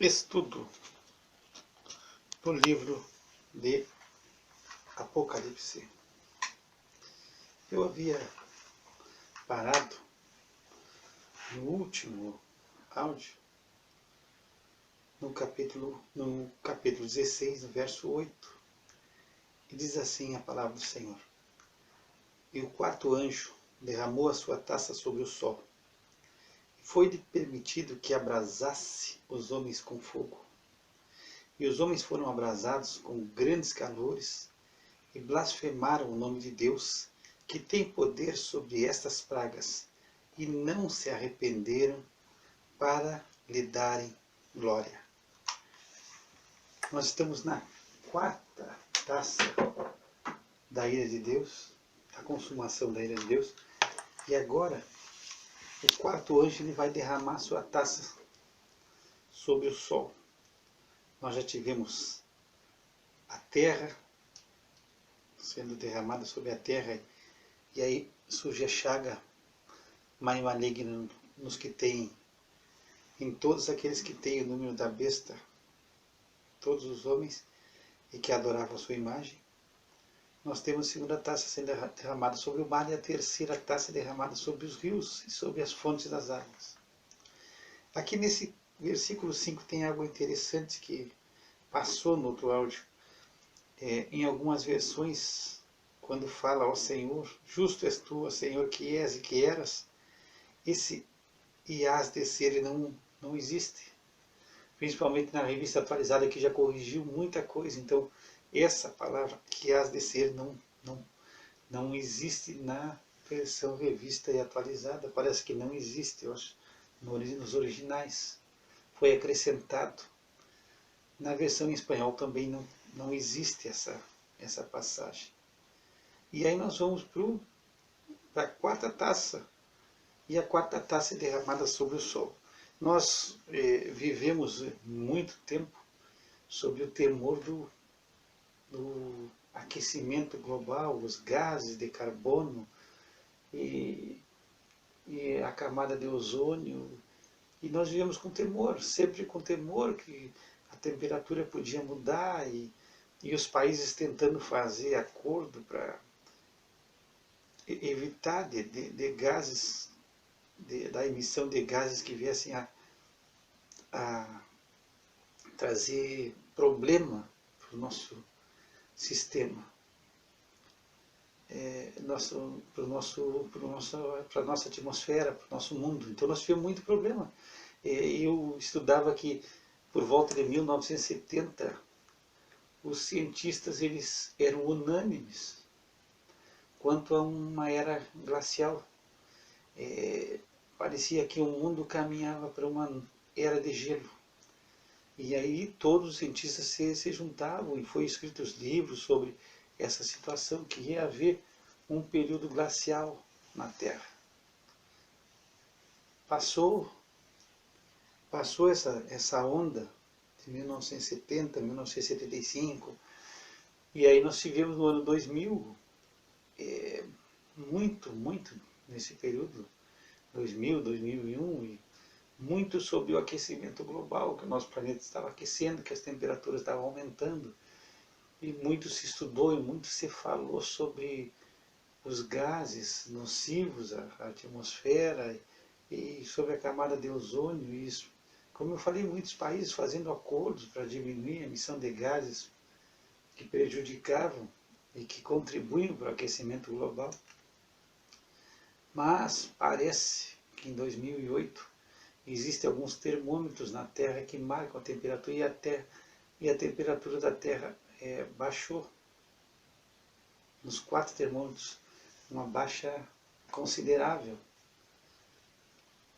Estudo do livro de Apocalipse. Eu havia parado no último áudio, no capítulo 16, no verso 8, e diz assim a palavra do Senhor: E o quarto anjo derramou a sua taça sobre o sol, e foi-lhe permitido que abrasasse os homens com fogo. E os homens foram abrasados com grandes calores, e blasfemaram o nome de Deus, que tem poder sobre estas pragas, e não se arrependeram para lhe darem glória. Nós estamos na quarta taça da ira de Deus, a consumação da ira de Deus, e agora o quarto anjo ele vai derramar sua taça sobre o sol. Nós já tivemos a terra sendo derramada sobre a terra, e aí surge a chaga mais maligna nos que têm, em todos aqueles que têm o número da besta, todos os homens, e que adoravam a sua imagem. Nós temos a segunda taça sendo derramada sobre o mar, e a terceira taça derramada sobre os rios e sobre as fontes das águas. Aqui nesse versículo 5 tem algo interessante que passou no outro áudio. Em algumas versões, quando fala ao Senhor, justo és tu, ó Senhor, que és e que eras, esse e hás de ser não existe. Principalmente na revista atualizada, que já corrigiu muita coisa. Então, essa palavra que hás de ser não existe na versão revista e atualizada. Parece que não existe, eu acho, nos originais. Foi acrescentado. Na versão em espanhol também não existe essa passagem. E aí nós vamos para a quarta taça. E a quarta taça é derramada sobre o sol. Nós vivemos muito tempo sob o temor do aquecimento global, os gases de carbono e a camada de ozônio. E nós vivemos com temor, sempre com temor que a temperatura podia mudar, e os países tentando fazer acordo para evitar de gases, da emissão de gases que viessem a trazer problema para o nosso sistema, para a nossa atmosfera, para o nosso mundo. Então nós tivemos muito problema. Eu estudava que por volta de 1970 os cientistas eles eram unânimes quanto a uma era glacial. Parecia que o mundo caminhava para uma era de gelo. E aí todos os cientistas se juntavam, e foi escritos livros sobre essa situação, que ia haver um período glacial na Terra. Passou essa onda de 1970, 1975, e aí nós tivemos no ano 2000, muito nesse período, 2000, 2001, e muito sobre o aquecimento global, que o nosso planeta estava aquecendo, que as temperaturas estavam aumentando, e muito se estudou e muito se falou sobre os gases nocivos à atmosfera e sobre a camada de ozônio. E isso, como eu falei, muitos países fazendo acordos para diminuir a emissão de gases que prejudicavam e que contribuem para o aquecimento global. Mas parece que em 2008 existem alguns termômetros na Terra que marcam a temperatura, e a temperatura da Terra baixou. Nos 4 termômetros, uma baixa considerável.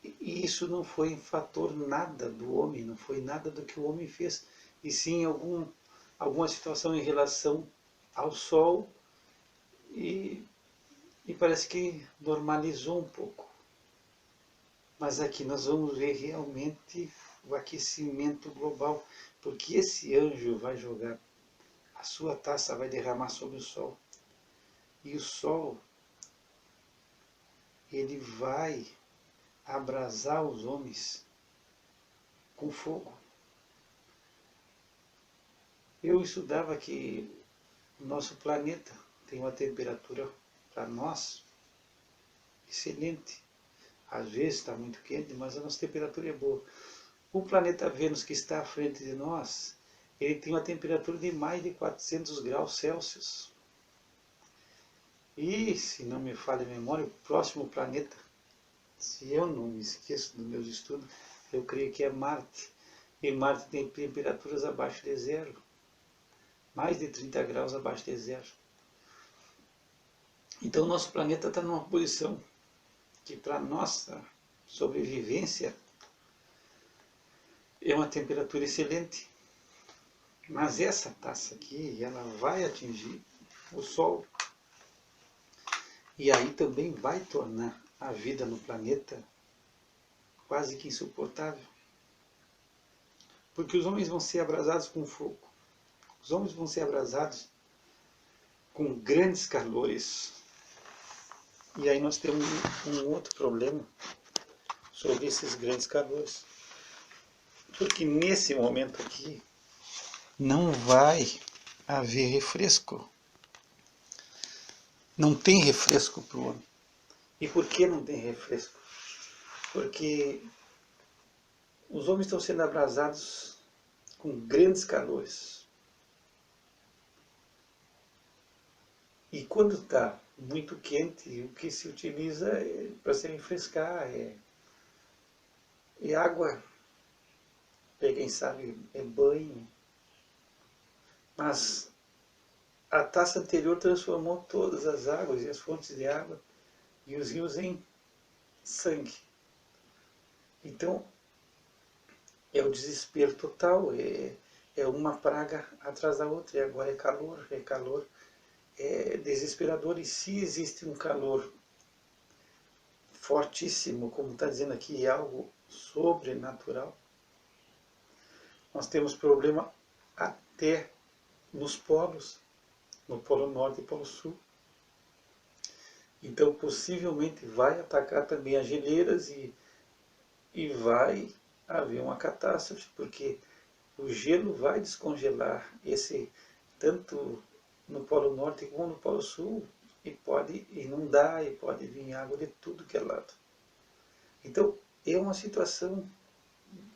E isso não foi um fator nada do homem, não foi nada do que o homem fez, e sim alguma situação em relação ao Sol, e parece que normalizou um pouco. Mas aqui nós vamos ver realmente o aquecimento global, porque esse anjo vai jogar, a sua taça vai derramar sobre o sol. E o sol, ele vai abrasar os homens com fogo. Eu estudava que o nosso planeta tem uma temperatura, para nós, excelente. Às vezes está muito quente, mas a nossa temperatura é boa. O planeta Vênus, que está à frente de nós, ele tem uma temperatura de mais de 400 graus Celsius. E, se não me falha a memória, o próximo planeta, se eu não me esqueço dos meus estudos, eu creio que é Marte. E Marte tem temperaturas abaixo de zero. Mais de 30 graus abaixo de zero. Então, o nosso planeta está numa posição que, para nossa sobrevivência, é uma temperatura excelente. Mas essa taça aqui, ela vai atingir o Sol. E aí também vai tornar a vida no planeta quase que insuportável. Porque os homens vão ser abrasados com fogo. Os homens vão ser abrasados com grandes calores. E aí nós temos um outro problema sobre esses grandes calores. Porque nesse momento aqui não vai haver refresco. Não tem refresco para o homem. E por que não tem refresco? Porque os homens estão sendo abrasados com grandes calores. E quando está muito quente, o que se utiliza para se refrescar é água. Quem sabe é banho. Mas a taça anterior transformou todas as águas e as fontes de água e os rios em sangue. Então, é o desespero total, é uma praga atrás da outra, e agora é calor, é desesperador. E se existe um calor fortíssimo, como está dizendo aqui, é algo sobrenatural, nós temos problema até nos polos, no Polo Norte e Polo Sul. Então, possivelmente vai atacar também as geleiras e vai haver uma catástrofe, porque o gelo vai descongelar tanto no Polo Norte como no Polo Sul, e pode inundar, e pode vir água de tudo que é lado. Então, é uma situação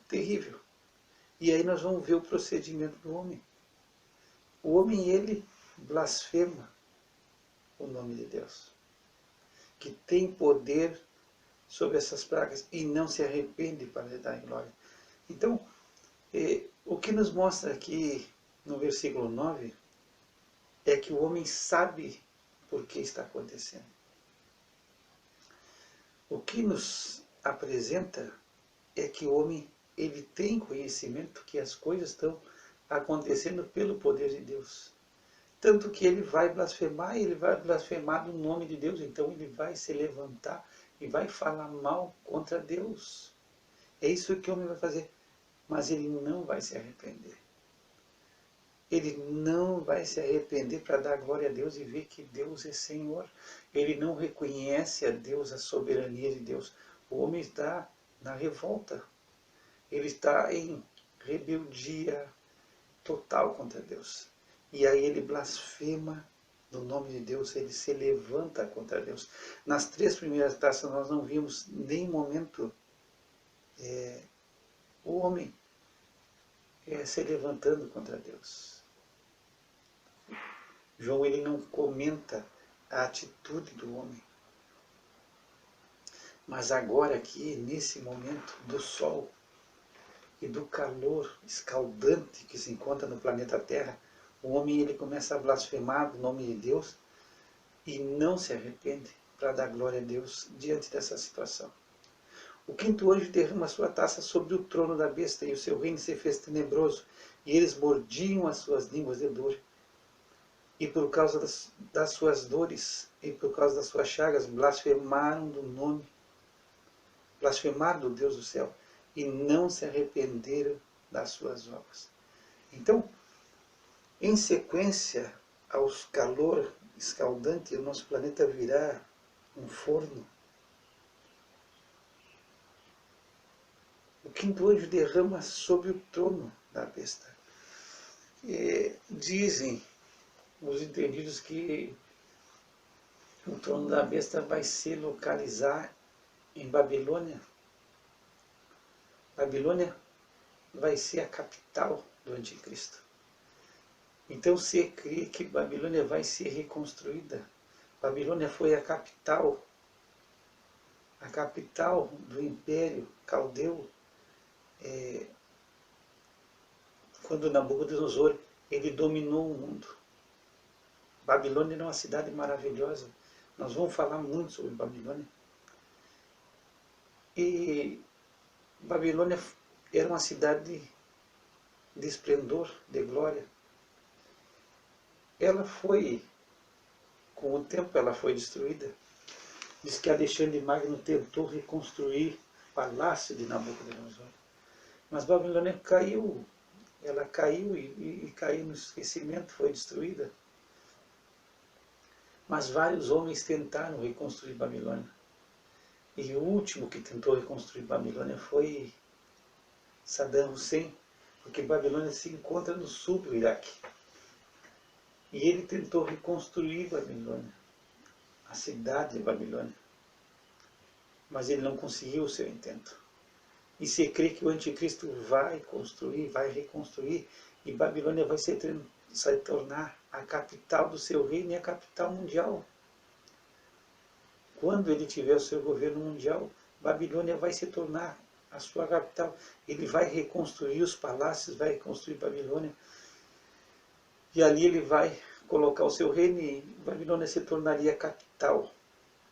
terrível. E aí nós vamos ver o procedimento do homem. O homem, ele blasfema o nome de Deus, que tem poder sobre essas pragas, e não se arrepende para lhe dar em glória. Então, o que nos mostra aqui no versículo 9 é que o homem sabe por que está acontecendo. O que nos apresenta é que o homem, ele tem conhecimento que as coisas estão acontecendo pelo poder de Deus. Tanto que ele vai blasfemar do nome de Deus. Então ele vai se levantar e vai falar mal contra Deus. É isso que o homem vai fazer. Mas ele não vai se arrepender. Ele não vai se arrepender para dar glória a Deus e ver que Deus é Senhor. Ele não reconhece a Deus, a soberania de Deus. O homem está na revolta. Ele está em rebeldia total contra Deus. E aí ele blasfema do nome de Deus, ele se levanta contra Deus. Nas 3 primeiras taças nós não vimos nem momento o homem se levantando contra Deus. João, ele não comenta a atitude do homem. Mas agora aqui, nesse momento do sol e do calor escaldante que se encontra no planeta Terra, o homem, ele começa a blasfemar do nome de Deus e não se arrepende para dar glória a Deus diante dessa situação. O 5º anjo derrama sua taça sobre o trono da besta, e o seu reino se fez tenebroso, e eles mordiam as suas línguas de dor. E por causa das suas dores, e por causa das suas chagas, blasfemaram do Deus do céu, e não se arrependeram das suas obras. Então, em sequência ao calor escaldante, o nosso planeta virá um forno. O 5º anjo derrama sobre o trono da besta. Dizem os entendidos que o trono da besta vai se localizar em Babilônia. Babilônia vai ser a capital do anticristo. Então se crê que Babilônia vai ser reconstruída. Babilônia foi a capital do Império Caldeu, quando Nabucodonosor ele dominou o mundo. Babilônia era uma cidade maravilhosa. Nós vamos falar muito sobre Babilônia. E Babilônia era uma cidade de esplendor, de glória. Ela foi, com o tempo, ela foi destruída. Diz que Alexandre Magno tentou reconstruir o palácio de Nabucodonosor. Mas Babilônia caiu. Ela caiu e caiu no esquecimento, foi destruída. Mas vários homens tentaram reconstruir Babilônia. E o último que tentou reconstruir Babilônia foi Saddam Hussein, porque Babilônia se encontra no sul do Iraque. E ele tentou reconstruir Babilônia, a cidade de Babilônia. Mas ele não conseguiu o seu intento. E se crê que o anticristo vai construir, vai reconstruir, e Babilônia vai se tornar a capital do seu reino e a capital mundial. Quando ele tiver o seu governo mundial, Babilônia vai se tornar a sua capital. Ele vai reconstruir os palácios, vai reconstruir Babilônia. E ali ele vai colocar o seu reino e Babilônia se tornaria a capital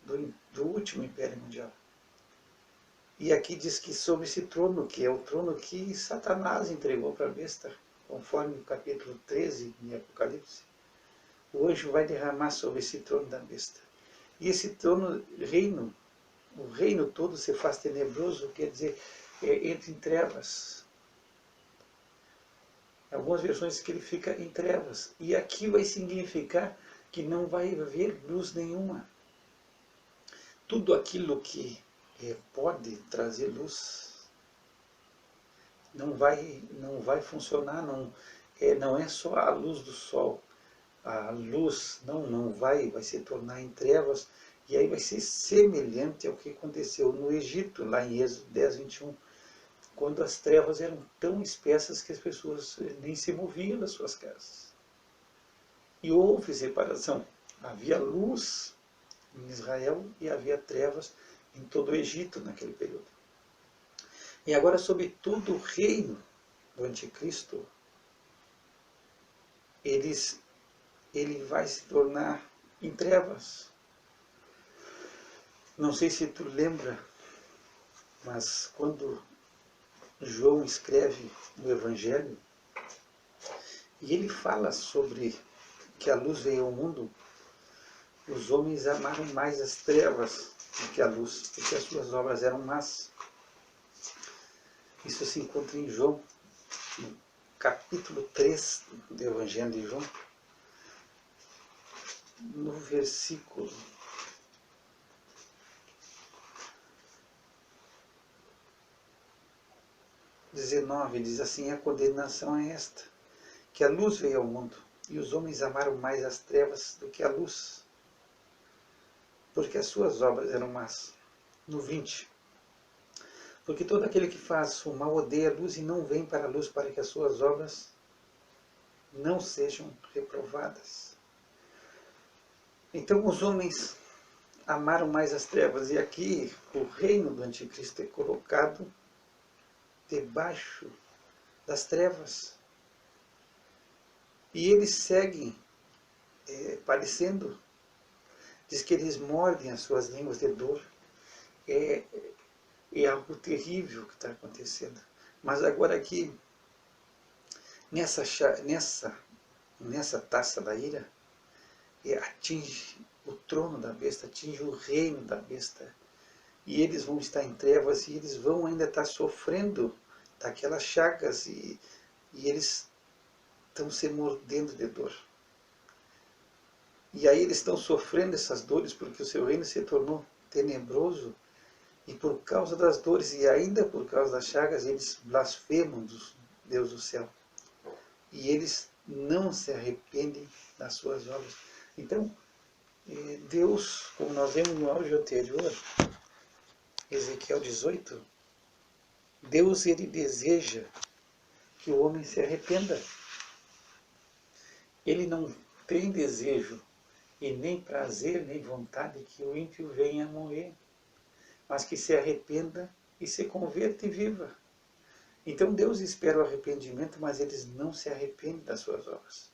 do último Império Mundial. E aqui diz que sobre esse trono, que é o trono que Satanás entregou para a besta, conforme o capítulo 13 em Apocalipse, o anjo vai derramar sobre esse trono da besta. E esse trono, o reino todo se faz tenebroso, quer dizer, entra em trevas. Algumas versões que ele fica em trevas. E aqui vai significar que não vai haver luz nenhuma. Tudo aquilo que pode trazer luz não vai funcionar. Não é só a luz do sol. A luz não vai se tornar em trevas. E aí vai ser semelhante ao que aconteceu no Egito, lá em Êxodo 10, 21. Quando as trevas eram tão espessas que as pessoas nem se moviam das suas casas. E houve separação. Havia luz em Israel e havia trevas em todo o Egito naquele período. E agora, sobre todo o reino do anticristo, ele vai se tornar em trevas. Não sei se tu lembra, mas quando João escreve no Evangelho, e ele fala sobre que a luz veio ao mundo, os homens amaram mais as trevas do que a luz, porque as suas obras eram más. Isso se encontra em João, no capítulo 3 do Evangelho de João, no versículo 19, diz assim: a condenação é esta, que a luz veio ao mundo, e os homens amaram mais as trevas do que a luz, porque as suas obras eram más. No 20, porque todo aquele que faz o mal odeia a luz e não vem para a luz, para que as suas obras não sejam reprovadas. Então os homens amaram mais as trevas, e aqui o reino do anticristo é colocado debaixo das trevas. E eles seguem parecendo, diz que eles mordem as suas línguas de dor. É algo terrível que está acontecendo. Mas agora aqui, nessa taça da ira, atinge o trono da besta, atinge o reino da besta. E eles vão estar em trevas e eles vão ainda estar sofrendo daquelas chagas e eles estão se mordendo de dor. E aí eles estão sofrendo essas dores porque o seu reino se tornou tenebroso, e por causa das dores e ainda por causa das chagas eles blasfemam do Deus do céu. E eles não se arrependem das suas obras. Então, Deus, como nós vemos no áudio anterior, Ezequiel 18, Deus ele deseja que o homem se arrependa. Ele não tem desejo e nem prazer, nem vontade que o ímpio venha a morrer, mas que se arrependa e se converta e viva. Então Deus espera o arrependimento, mas eles não se arrependem das suas obras.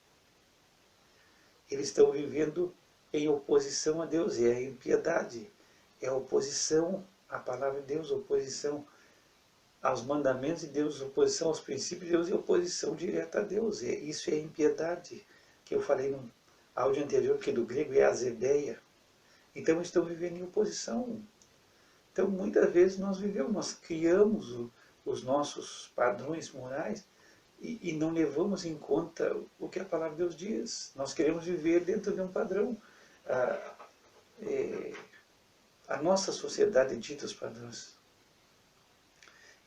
Eles estão vivendo em oposição a Deus, e é a impiedade, é a oposição à palavra de Deus, oposição aos mandamentos de Deus, oposição aos princípios de Deus e oposição direta a Deus. Isso é impiedade, que eu falei no áudio anterior, que do grego é azedeia. Então estão vivendo em oposição. Então muitas vezes nós criamos os nossos padrões morais e não levamos em conta o que a palavra de Deus diz. Nós queremos viver dentro de um padrão. A nossa sociedade dita os padrões.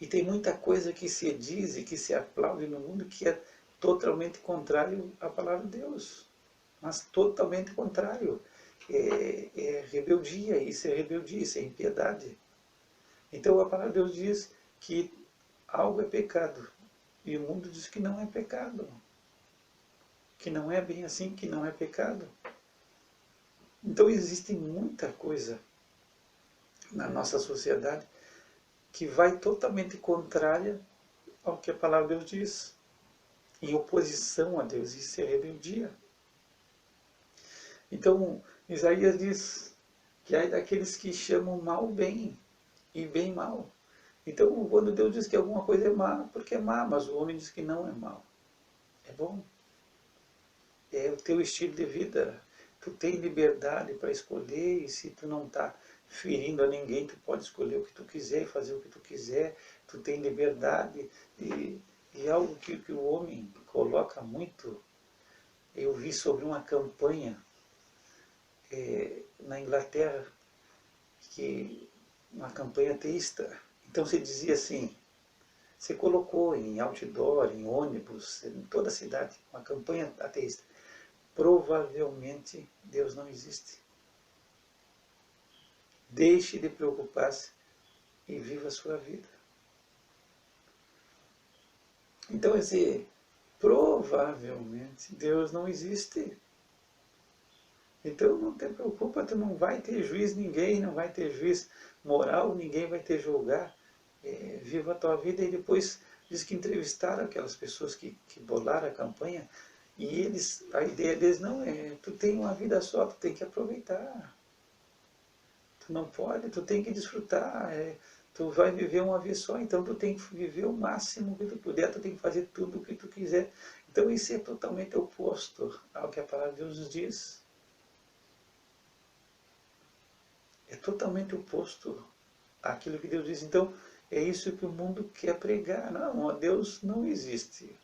E tem muita coisa que se diz e que se aplaude no mundo que é totalmente contrário à palavra de Deus. Mas totalmente contrário. É rebeldia, isso é impiedade. Então a palavra de Deus diz que algo é pecado. E o mundo diz que não é pecado. Que não é bem assim, que não é pecado. Então existe muita coisa na nossa sociedade que vai totalmente contrária ao que a palavra de Deus diz, em oposição a Deus, isso é rebeldia. Então, Isaías diz que há daqueles que chamam mal bem e bem mal. Então, quando Deus diz que alguma coisa é má, porque é má, mas o homem diz que não é mal. É bom. É o teu estilo de vida. Tu tem liberdade para escolher, e se tu não está ferindo a ninguém, tu pode escolher o que tu quiser e fazer o que tu quiser. Tu tem liberdade. E algo que o homem coloca muito, eu vi sobre uma campanha na Inglaterra, uma campanha ateísta. Então se dizia assim, você colocou em outdoor, em ônibus, em toda a cidade, uma campanha ateísta. Provavelmente Deus não existe. Deixe de preocupar-se e viva a sua vida. Então, provavelmente Deus não existe. Então não te preocupa, tu não vai ter juiz ninguém, não vai ter juiz moral, ninguém vai te julgar. Viva a tua vida. E depois diz que entrevistaram aquelas pessoas que bolaram a campanha, e a ideia deles não é, tu tem uma vida só, tu tem que aproveitar. Tu não pode, tu tem que desfrutar. Tu vai viver uma vez só, então tu tem que viver o máximo que tu puder, tu tem que fazer tudo o que tu quiser. Então isso é totalmente oposto ao que a palavra de Deus nos diz. É totalmente oposto àquilo que Deus diz. Então é isso que o mundo quer pregar. Não, Deus não existe.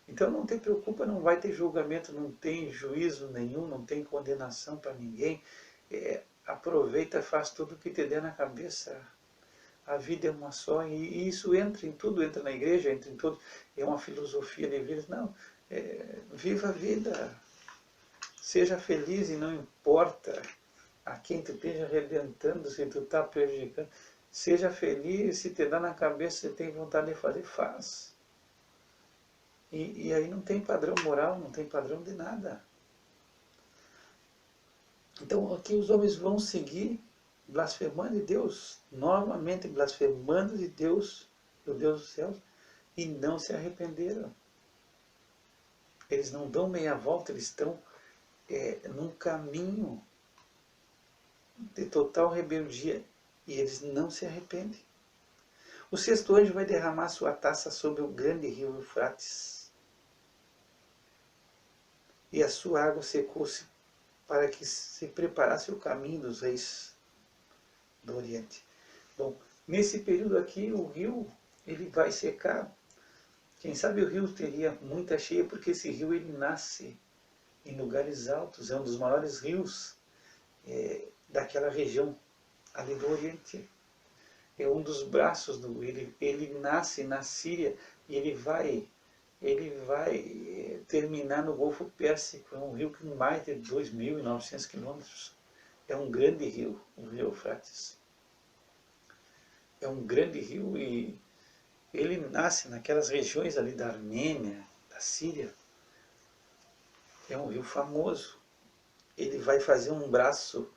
Então não te preocupa, não vai ter julgamento, não tem juízo nenhum, não tem condenação para ninguém. Aproveita, faz tudo o que te der na cabeça. A vida é uma só, e isso entra em tudo, entra na igreja, entra em tudo. É uma filosofia de vida. Não, viva a vida. Seja feliz e não importa a quem tu esteja arrebentando, se tu está prejudicando. Seja feliz, se te dá na cabeça, você tem vontade de fazer, faz. E aí não tem padrão moral, não tem padrão de nada. Então aqui os homens vão seguir blasfemando de Deus, novamente blasfemando de Deus, do Deus dos céus, e não se arrependeram. Eles não dão meia volta, eles estão num caminho de total rebeldia, e eles não se arrependem. O sexto anjo vai derramar sua taça sobre o grande rio Eufrates, e a sua água secou-se para que se preparasse o caminho dos reis do Oriente. Bom, nesse período aqui o rio ele vai secar. Quem sabe o rio teria muita cheia, porque esse rio ele nasce em lugares altos, é um dos maiores rios daquela região ali do Oriente. É um dos braços ele nasce na Síria e ele vai ele vai terminar no Golfo Pérsico. É um rio com mais de 2.900 quilômetros. É um grande rio, o rio Eufrates. É um grande rio e ele nasce naquelas regiões ali da Armênia, da Síria. É um rio famoso. Ele vai fazer um braço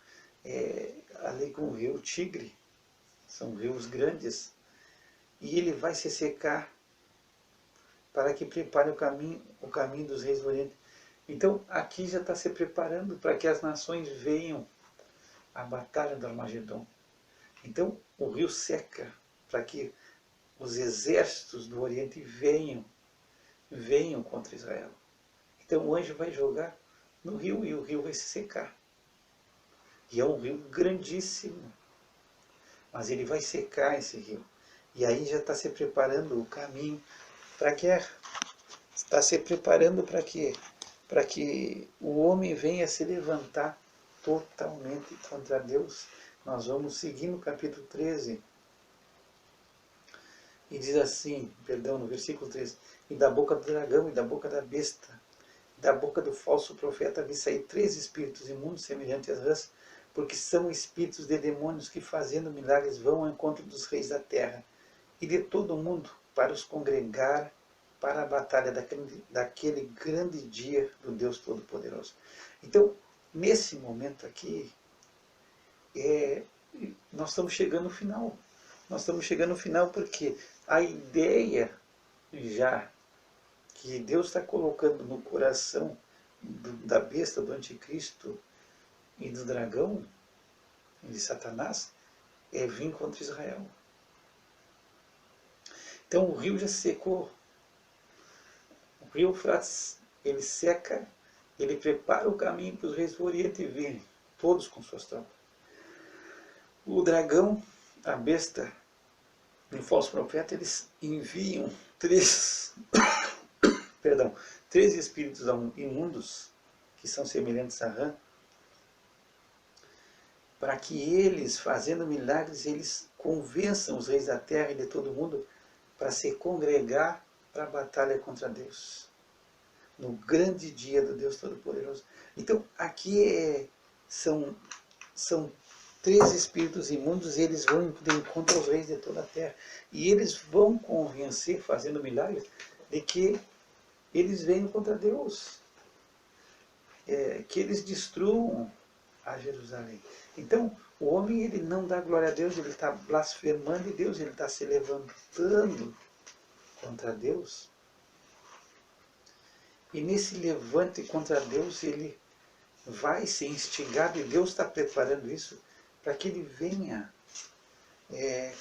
ali com o rio Tigre. São rios grandes. E ele vai se secar para que prepare o caminho dos reis do Oriente. Então, aqui já está se preparando para que as nações venham à batalha do Armagedon. Então, o rio seca para que os exércitos do Oriente venham contra Israel. Então, o anjo vai jogar no rio e o rio vai se secar. E é um rio grandíssimo, mas ele vai secar esse rio. E aí já está se preparando o caminho para a guerra. Está se preparando para quê? Para que o homem venha se levantar totalmente contra Deus. Nós vamos seguir no capítulo 13. E diz assim, no versículo 13: e da boca do dragão e da boca da besta, da boca do falso profeta vi sair 3 espíritos imundos semelhantes às rãs, porque são espíritos de demônios que, fazendo milagres, vão ao encontro dos reis da terra e de todo o mundo para os congregar para a batalha daquele grande dia do Deus Todo-Poderoso. Então, nesse momento aqui, nós estamos chegando no final. Nós estamos chegando no final porque a ideia já que Deus está colocando no coração da besta, do anticristo e do dragão, de Satanás, é vir contra Israel. Então o rio já secou. O rio Eufrates, ele seca, ele prepara o caminho para os reis do Oriente virem, todos com suas tropas. O dragão, a besta e o falso profeta, eles enviam 3 espíritos imundos, que são semelhantes a rã, para que eles, fazendo milagres, eles convençam os reis da terra e de todo mundo para se congregar para a batalha contra Deus, no grande dia do Deus Todo-Poderoso. Então, aqui são 3 espíritos imundos, e eles vão de encontro aos reis de toda a terra. E eles vão convencer, fazendo milagres, de que eles venham contra Deus, que eles destruam a Jerusalém. Então, o homem, ele não dá glória a Deus, ele está blasfemando de Deus, ele está se levantando contra Deus. E nesse levante contra Deus, ele vai ser instigado, e Deus está preparando isso para que ele venha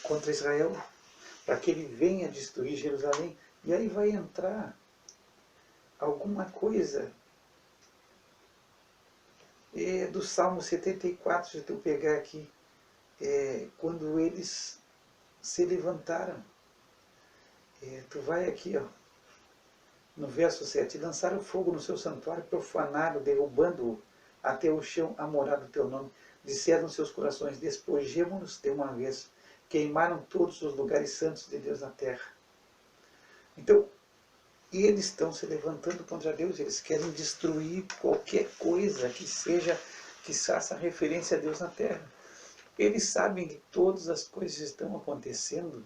contra Israel, para que ele venha destruir Jerusalém. E aí vai entrar alguma coisa do Salmo 74, se tu pegar aqui, quando eles se levantaram. Tu vai aqui, ó, no verso 7, lançaram fogo no seu santuário, profanaram, derrubando-o até o chão a morada do teu nome. Disseram nos seus corações, despojemo-nos de uma vez. Queimaram todos os lugares santos de Deus na terra. Então, eles estão se levantando contra Deus, eles querem destruir qualquer coisa que faça referência a Deus na terra. Eles sabem que todas as coisas estão acontecendo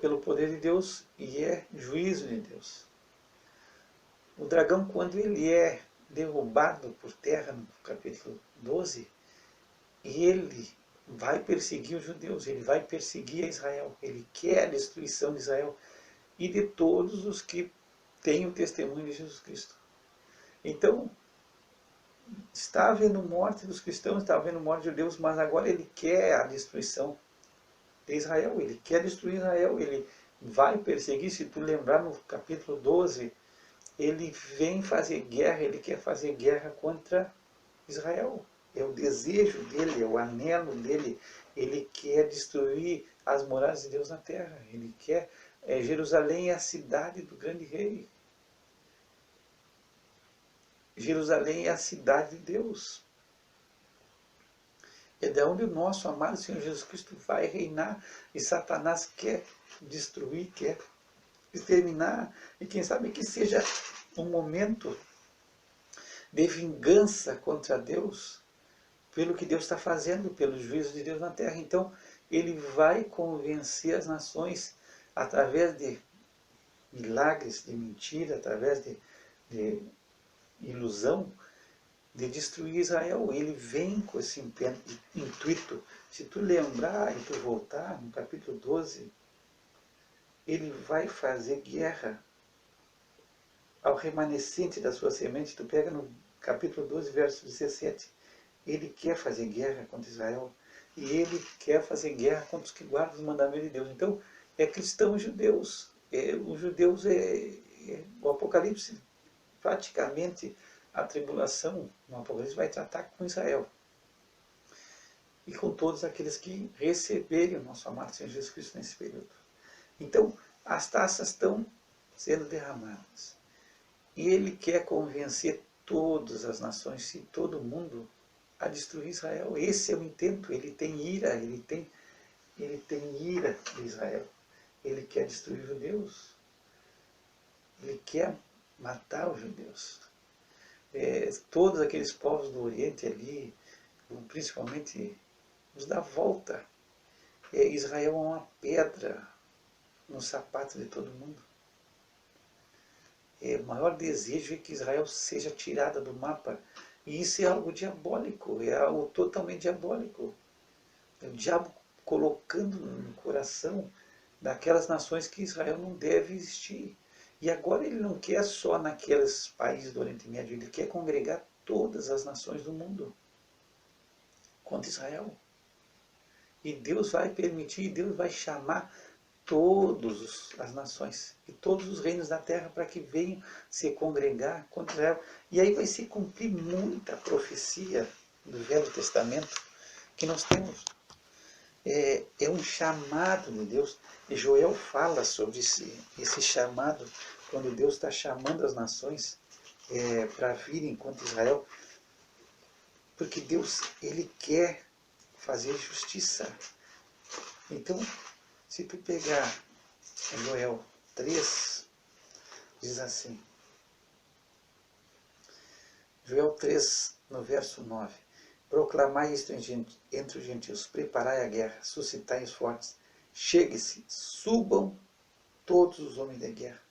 pelo poder de Deus, e é juízo de Deus. O dragão, quando ele é derrubado por terra, no capítulo 12, ele vai perseguir os judeus, ele vai perseguir a Israel, ele quer a destruição de Israel e de todos os que têm o testemunho de Jesus Cristo. Então, está havendo morte dos cristãos, está havendo morte de judeus, mas agora ele quer a destruição de Israel, ele quer destruir Israel, ele vai perseguir. Se tu lembrar no capítulo 12, ele vem fazer guerra, ele quer fazer guerra contra Israel. É o desejo dele, é o anelo dele, ele quer destruir as moradas de Deus na terra, ele quer... Jerusalém é a cidade do grande rei. Jerusalém é a cidade de Deus. É de onde o nosso amado Senhor Jesus Cristo vai reinar. E Satanás quer destruir, quer exterminar, e quem sabe que seja um momento de vingança contra Deus, pelo que Deus está fazendo, pelo juízo de Deus na terra. Então, ele vai convencer as nações através de milagres, de mentira, através de ilusão, de destruir Israel. Ele vem com esse intuito. Se tu lembrar e tu voltar no capítulo 12, ele vai fazer guerra ao remanescente da sua semente. Tu pega no capítulo 12, verso 17. Ele quer fazer guerra contra Israel. E ele quer fazer guerra contra os que guardam os mandamentos de Deus. Então, é cristãos judeus. Os judeus o Apocalipse, praticamente, a tribulação no Apocalipse vai tratar com Israel. E com todos aqueles que receberem o nosso amado Senhor Jesus Cristo nesse período. Então, as taças estão sendo derramadas. E ele quer convencer todas as nações e todo mundo a destruir Israel. Esse é o intento. Ele tem ira, ele tem ira de Israel. Ele quer destruir os judeus. Ele quer matar os judeus. Todos aqueles povos do Oriente ali, principalmente os da volta, Israel é uma pedra no sapato de todo mundo. O maior desejo é que Israel seja tirada do mapa. E isso é algo diabólico, é algo totalmente diabólico. O diabo colocando no coração daquelas nações que Israel não deve existir. E agora ele não quer só naqueles países do Oriente Médio, ele quer congregar todas as nações do mundo contra Israel. E Deus vai permitir, Deus vai chamar todas as nações e todos os reinos da terra para que venham se congregar contra Israel. E aí vai se cumprir muita profecia do Velho Testamento que nós temos. É um chamado de Deus. E Joel fala sobre esse chamado, quando Deus está chamando as nações para virem contra Israel. Porque Deus, ele quer fazer justiça. Então, se tu pegar Joel 3, diz assim, Joel 3, no verso 9, proclamai isto entre os gentios, preparai a guerra, suscitai os fortes, chegue-se, subam todos os homens de guerra,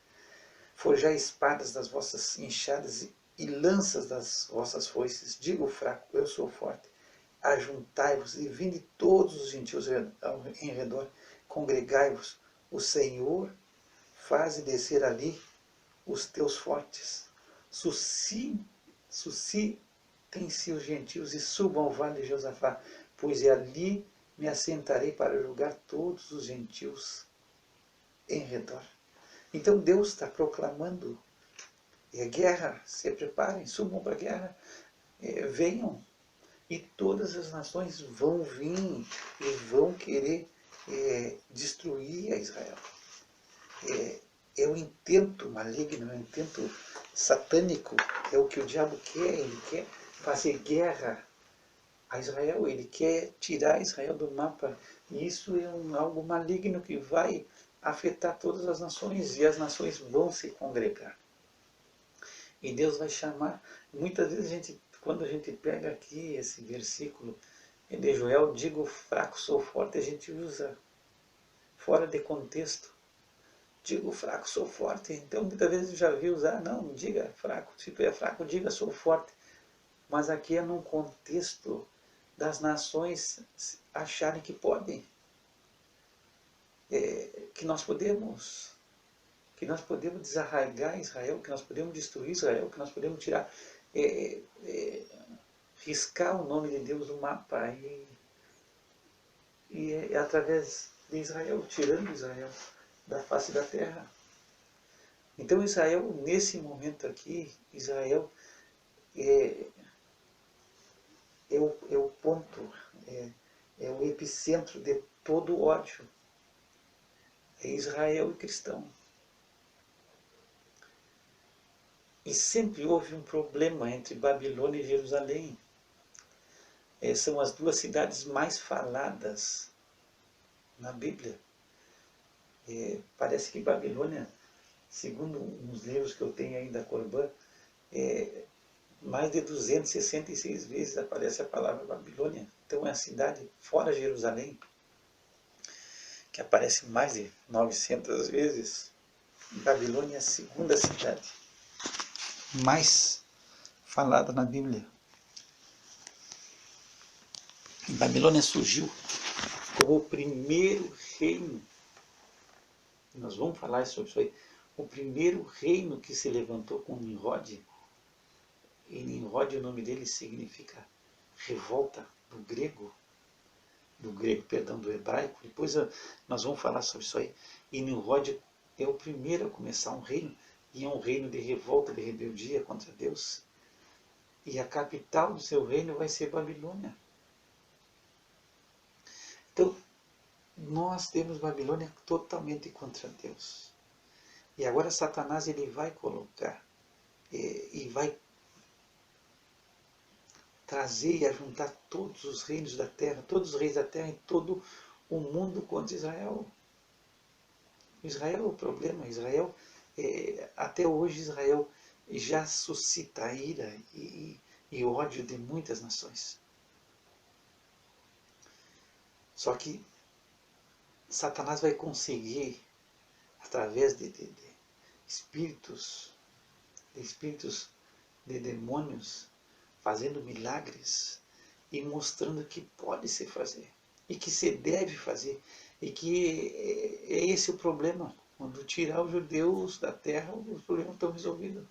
forjai espadas das vossas enxadas e lanças das vossas foices, diga o fraco, eu sou forte, ajuntai-vos e vinde todos os gentios em redor, congregai-vos, o Senhor faze descer ali os teus fortes, suscitem-se os gentios e subam ao vale de Josafá, pois ali me assentarei para julgar todos os gentios em redor. Então Deus está proclamando guerra, se preparem, subam para a guerra, venham, e todas as nações vão vir e vão querer destruir a Israel. É o intento maligno, é o intento satânico, é o que o diabo quer. Ele quer fazer guerra a Israel, ele quer tirar Israel do mapa. E isso é algo maligno que vai afetar todas as nações, e as nações vão se congregar. E Deus vai chamar. Muitas vezes quando a gente pega aqui esse versículo de Joel, digo fraco, sou forte, a gente usa fora de contexto. Digo fraco, sou forte. Então muitas vezes eu já vi usar, não, diga fraco. Se tu é fraco, diga sou forte. Mas aqui é num contexto das nações acharem que podem. Que nós podemos desarraigar Israel, que nós podemos destruir Israel, que nós podemos tirar, riscar o nome de Deus do mapa e através de Israel, tirando Israel da face da terra. Então Israel, nesse momento aqui, Israel é o ponto, é o epicentro de todo o ódio. É Israel e cristão. E sempre houve um problema entre Babilônia e Jerusalém. São as duas cidades mais faladas na Bíblia. Parece que Babilônia segundo uns livros que eu tenho aí da Corban, mais de 266 vezes aparece a palavra Babilônia. Então é a cidade fora Jerusalém, que aparece mais de 900 vezes. Babilônia é a segunda cidade mais falada na Bíblia. Babilônia surgiu como o primeiro reino. Nós vamos falar sobre isso aí. O primeiro reino que se levantou com Nimrod. E Nimrod, o nome dele significa revolta, do hebraico. Depois nós vamos falar sobre isso aí. E Nimrod é o primeiro a começar um reino, e é um reino de revolta, de rebeldia contra Deus. E a capital do seu reino vai ser Babilônia. Então, nós temos Babilônia totalmente contra Deus. E agora Satanás ele vai colocar e vai trazer e ajuntar todos os reinos da terra, todos os reis da terra e todo o mundo contra Israel. Israel é o problema. Israel, até hoje Israel já suscita ira e ódio de muitas nações. Só que Satanás vai conseguir, através de espíritos, de demônios, fazendo milagres e mostrando que pode se fazer e que se deve fazer, e que é esse o problema. Quando tirar os judeus da terra, os problemas estão resolvidos.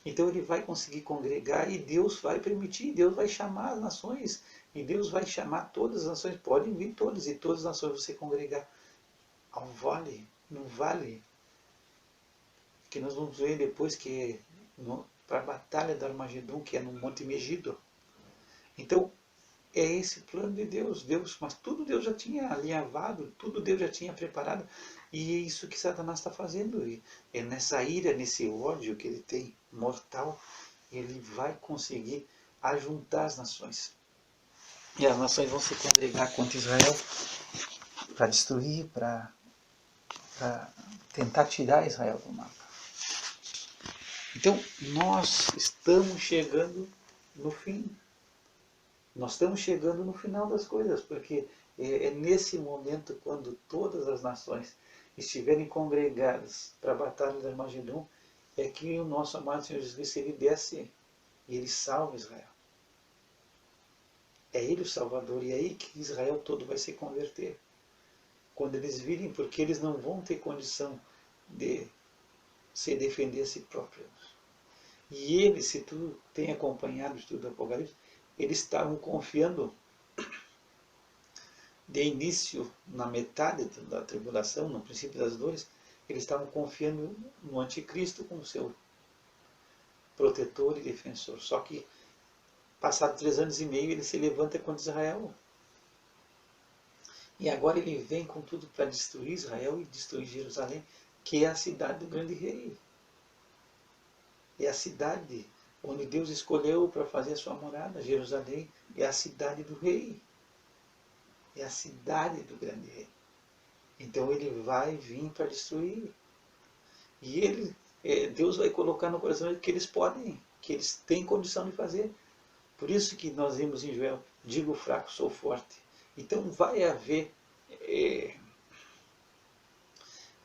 Então ele vai conseguir congregar e Deus vai permitir, Deus vai chamar as nações, e Deus vai chamar todas as nações, podem vir todas, e todas as nações você congregar ao vale, no vale, que nós vamos ver depois que para a batalha do Armagedon, que é no Monte Megido. Então, é esse plano de Deus, mas tudo Deus já tinha alinhavado, tudo Deus já tinha preparado, e é isso que Satanás está fazendo. E é nessa ira, nesse ódio que ele tem, mortal, ele vai conseguir ajuntar as nações. E as nações vão se congregar contra Israel para destruir, para tentar tirar Israel do mapa. Então, nós estamos chegando no fim. Nós estamos chegando no final das coisas, porque é nesse momento, quando todas as nações estiverem congregadas para a batalha de Armagedon, é que o nosso amado Senhor Jesus Cristo ele desce e ele salva Israel. É ele o Salvador, e é aí que Israel todo vai se converter. Quando eles virem, porque eles não vão ter condição de se defender a si próprios. E eles, se tu tem acompanhado o estudo do Apocalipse, eles estavam confiando de início, na metade da tribulação, no princípio das dores, eles estavam confiando no anticristo como seu protetor e defensor. Só que, passados 3 anos e meio, ele se levanta contra Israel. E agora ele vem com tudo para destruir Israel e destruir Jerusalém, que é a cidade do grande rei. É a cidade onde Deus escolheu para fazer a sua morada. Jerusalém é a cidade do rei. É a cidade do grande rei. Então ele vai vir para destruir. E Deus vai colocar no coração deles que eles podem, que eles têm condição de fazer. Por isso que nós vimos em Joel, digo fraco, sou forte. Então vai haver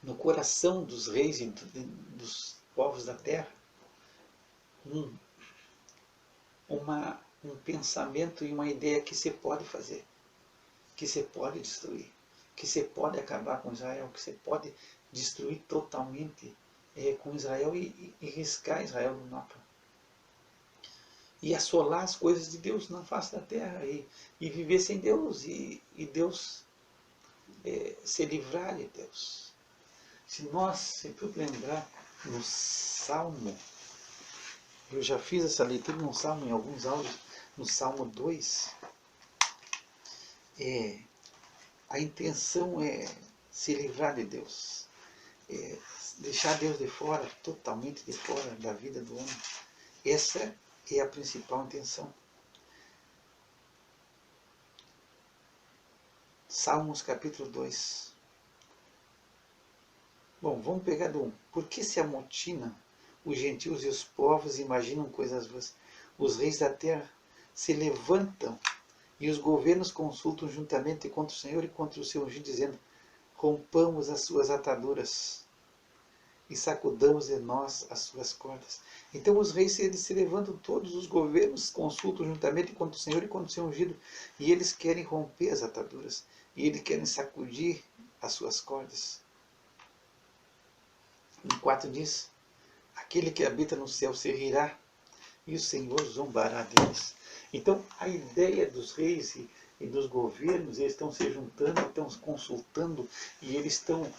no coração dos reis e dos povos da terra um pensamento e uma ideia que se pode fazer, que se pode destruir, que se pode acabar com Israel, que se pode destruir totalmente com Israel e riscar Israel no mapa. E assolar as coisas de Deus na face da terra e viver sem Deus e Deus se livrar de Deus. Se nós sempre lembrar no Salmo, eu já fiz essa leitura no Salmo, em alguns áudios, no Salmo 2, a intenção é se livrar de Deus, deixar Deus de fora, totalmente de fora da vida do homem. Essa é a principal intenção. Salmos capítulo 2. Bom, vamos pegar do 1. Por que se amotinam os gentios e os povos e imaginam coisas vãs? Os reis da terra se levantam e os governos consultam juntamente contra o Senhor e contra o seu ungido, dizendo: rompamos as suas ataduras e sacudamos de nós as suas cordas. Então os reis eles se levantam, todos os governos consultam juntamente contra o Senhor e contra o seu ungido, e eles querem romper as ataduras, e eles querem sacudir as suas cordas. Em 4 diz: aquele que habita no céu se rirá, e o Senhor zombará deles. Então a ideia dos reis e dos governos, eles estão se juntando, estão se consultando, e eles estão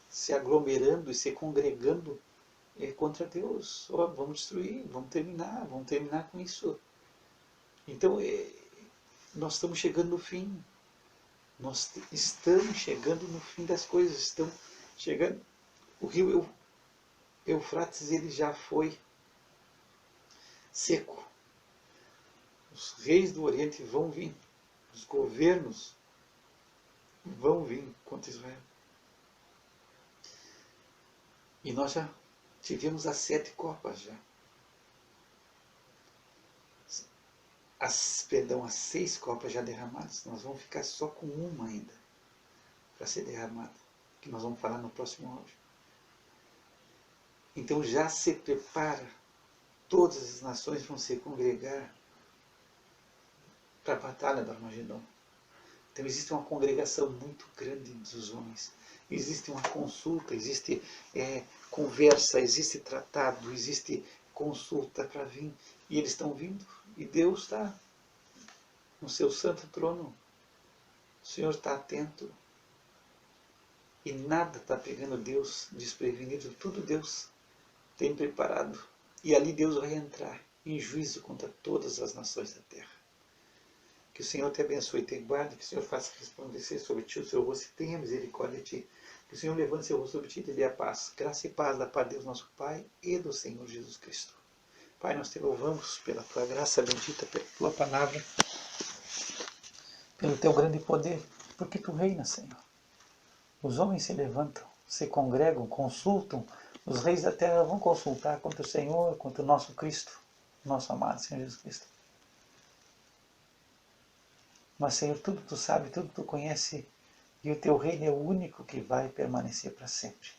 se aglomerando e se congregando contra Deus. Oh, vamos destruir, vamos terminar com isso. Então nós estamos chegando no fim. Nós estamos chegando no fim das coisas. Estamos chegando. O rio Eufrates ele já foi seco. Os reis do Oriente vão vir. Os governos vão vir contra Israel. E nós já tivemos as 7 copas já. As 6 copas já derramadas. Nós vamos ficar só com uma ainda para ser derramada, que nós vamos falar no próximo áudio. Então já se prepara, todas as nações vão se congregar para a batalha do Armagedon. Então existe uma congregação muito grande dos homens. Existe uma consulta, existe conversa, existe tratado, existe consulta para vir. E eles estão vindo. E Deus está no seu santo trono. O Senhor está atento. E nada está pegando Deus desprevenido. Tudo Deus tem preparado. E ali Deus vai entrar em juízo contra todas as nações da terra. Que o Senhor te abençoe e te guarde, que o Senhor faça resplandecer sobre ti o seu rosto e tenha misericórdia de ti. Que o Senhor levante seu rosto sobre ti e te dê a paz. Graça e paz da parte de Deus nosso Pai e do Senhor Jesus Cristo. Pai, nós te louvamos pela tua graça bendita, pela tua palavra, pelo teu grande poder, porque tu reinas, Senhor. Os homens se levantam, se congregam, consultam, os reis da terra vão consultar contra o Senhor, contra o nosso Cristo, nosso amado Senhor Jesus Cristo. Mas, Senhor, tudo tu sabe, tudo tu conhece, e o teu reino é o único que vai permanecer para sempre.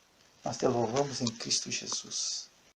Nós te louvamos em Cristo Jesus.